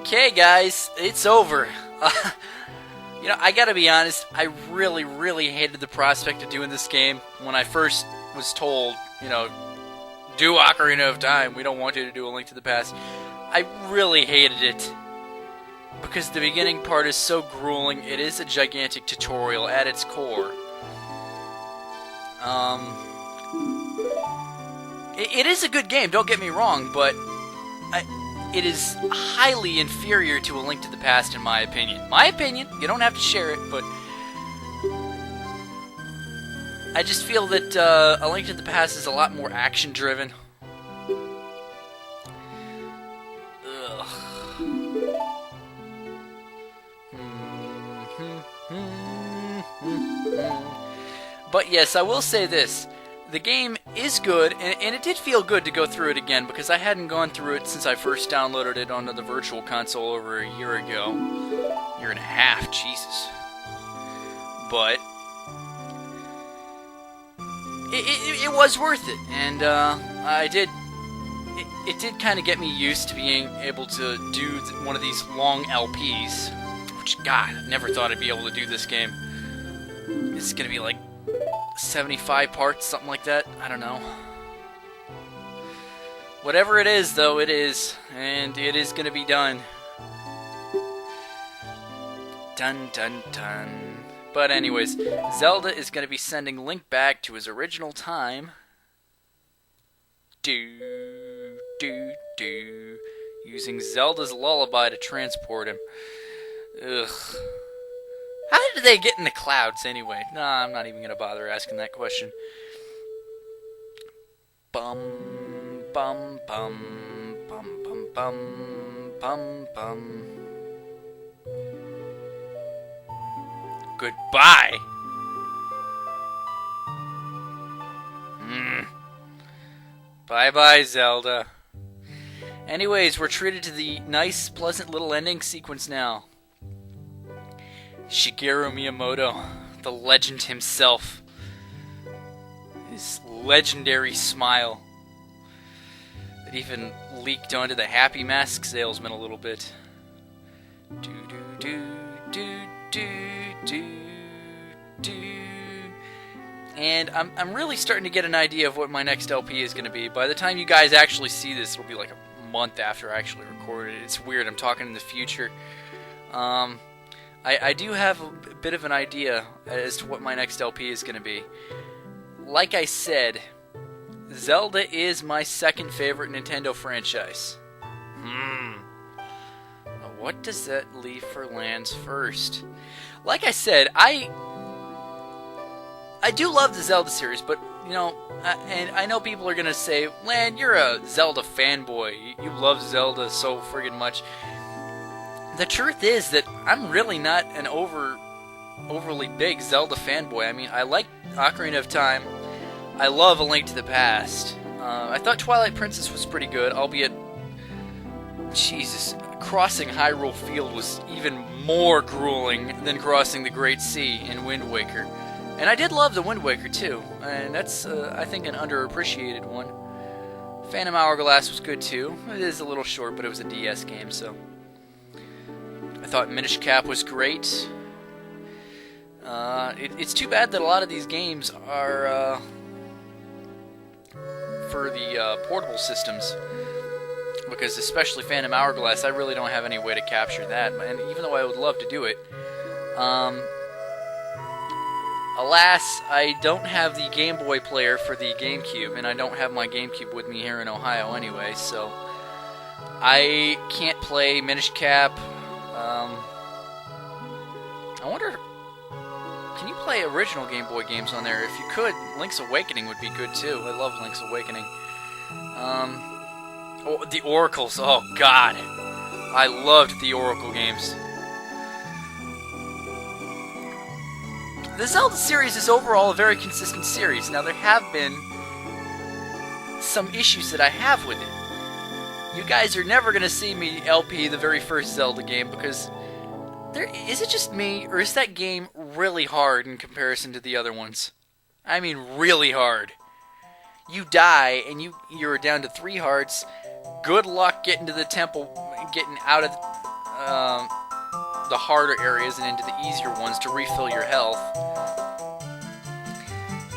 Okay, guys, it's over. I gotta be honest, I really, really hated the prospect of doing this game when I first was told, do Ocarina of Time, we don't want you to do A Link to the Past. I really hated it because the beginning part is so grueling. It is a gigantic tutorial at its core. It is a good game, don't get me wrong, but it is highly inferior to A Link to the Past in my opinion. My opinion, you don't have to share it, but I just feel that A Link to the Past is a lot more action-driven. But yes, I will say this. The game is good, and it did feel good to go through it again, because I hadn't gone through it since I first downloaded it onto the Virtual Console over a year ago. Year and a half, Jesus. But it was worth it, and it did kind of get me used to being able to do one of these long LPs, which, God, I never thought I'd be able to do this game. It's going to be like 75 parts, something like that. I don't know. Whatever it is, though, it is. And it is going to be done. Dun, dun, dun. But anyways, Zelda is going to be sending Link back to his original time. Using Zelda's lullaby to transport him. Ugh. How did they get in the clouds anyway? Nah, I'm not even going to bother asking that question. Bum, bum, bum, bum, bum, bum, bum, bum. Goodbye! Bye-bye, Zelda. Anyways, we're treated to the nice, pleasant little ending sequence now. Shigeru Miyamoto, the legend himself. His legendary smile that even leaked onto the Happy Mask salesman a little bit. Do do do do do do do. And I'm really starting to get an idea of what my next LP is going to be. By the time you guys actually see this, it'll be like a month after I actually recorded it. It's weird, I'm talking in the future. I do have a bit of an idea as to what my next LP is going to be. Like I said, Zelda is my second favorite Nintendo franchise. What does that leave for lands first? Like I said, I do love the Zelda series, but, and I know people are going to say, Lan, you're a Zelda fanboy. You love Zelda so friggin' much. The truth is that I'm really not an overly big Zelda fanboy. I mean, I like Ocarina of Time. I love A Link to the Past. I thought Twilight Princess was pretty good, albeit, Jesus, crossing Hyrule Field was even more grueling than crossing the Great Sea in Wind Waker. And I did love the Wind Waker, too, and that's, I think, an underappreciated one. Phantom Hourglass was good, too. It is a little short, but it was a DS game, so... I thought Minish Cap was great. It's too bad that a lot of these games are for the portable systems, because especially Phantom Hourglass, I really don't have any way to capture that, and even though I would love to do it, alas, I don't have the Game Boy player for the GameCube, and I don't have my GameCube with me here in Ohio anyway, so I can't play Minish Cap. I wonder, can you play original Game Boy games on there? If you could, Link's Awakening would be good too. I love Link's Awakening. Oh, the Oracles. Oh, God. I loved the Oracle games. The Zelda series is overall a very consistent series. Now, there have been some issues that I have with it. You guys are never going to see me LP the very first Zelda game because... Is it just me, or is that game really hard in comparison to the other ones? I mean, really hard. You die, and you're down to 3 hearts. Good luck getting to the temple, getting out of the harder areas and into the easier ones to refill your health.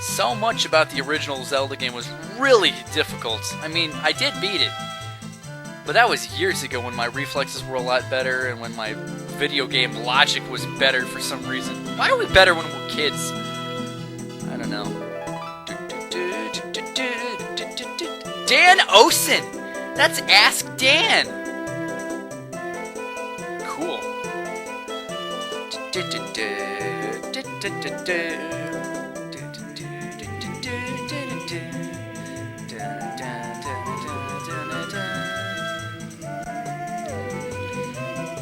So much about the original Zelda game was really difficult. I mean, I did beat it, but that was years ago when my reflexes were a lot better and when my video game logic was better for some reason. Why are we better when we're kids? I don't know. Dan Osen! That's Ask Dan! Cool.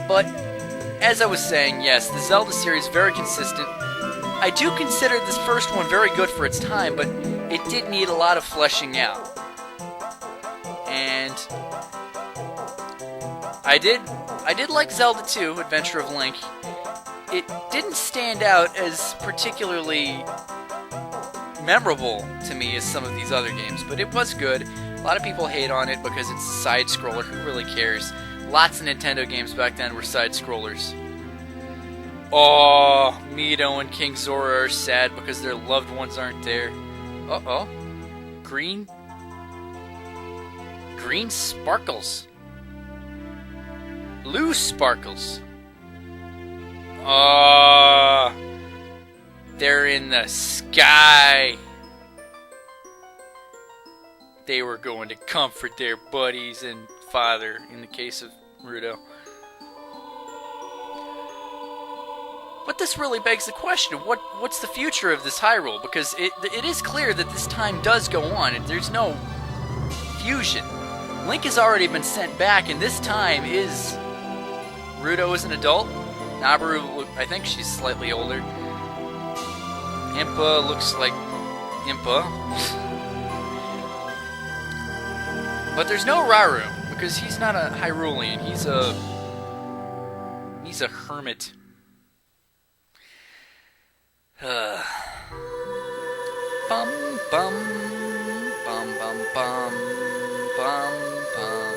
But, as I was saying, yes, the Zelda series is very consistent. I do consider this first one very good for its time, but it did need a lot of fleshing out. And I did like Zelda 2, Adventure of Link. It didn't stand out as particularly memorable to me as some of these other games, but it was good. A lot of people hate on it because it's a side-scroller. Who really cares? Lots of Nintendo games back then were side-scrollers. Oh, Mido and King Zora are sad because their loved ones aren't there. Uh-oh. Green sparkles. Blue sparkles. Oh, they're in the sky. They were going to comfort their buddies and father, in the case of Rudo. But this really begs the question, what's the future of this Hyrule? Because it is clear that this time does go on. There's no fusion. Link has already been sent back, and this time is... Rudo is an adult. Nabaru, I think she's slightly older. Impa looks like Impa. But there's no Raru, because he's not a Hyrulean. He's a hermit. Bum bum bum bum bum bum bum.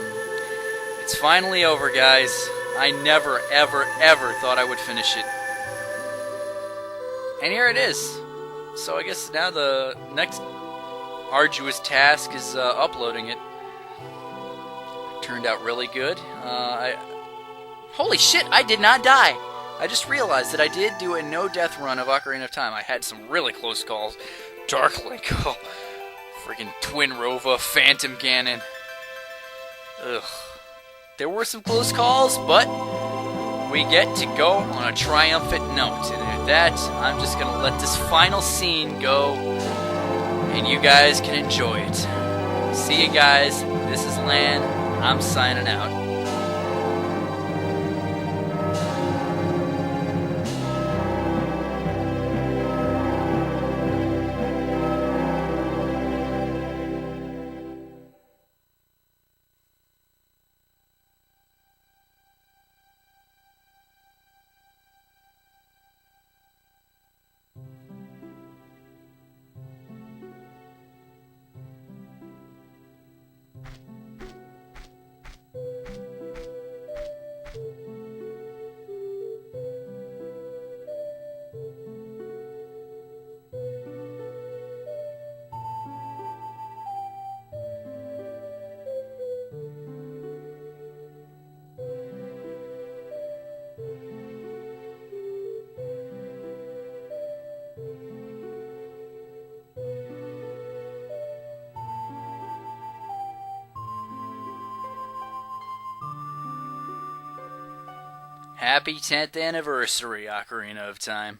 It's finally over, guys. I never, ever, ever thought I would finish it. And here it is. So I guess now the next arduous task is uploading it. Turned out really good. Holy shit, I did not die! I just realized that I did do a no-death run of Ocarina of Time. I had some really close calls. Dark Link, oh, friggin' Twin Rova, Phantom Ganon. Ugh. There were some close calls, but we get to go on a triumphant note. And with that, I'm just going to let this final scene go, and you guys can enjoy it. See you guys. This is Lan. I'm signing out. Happy 10th anniversary, Ocarina of Time.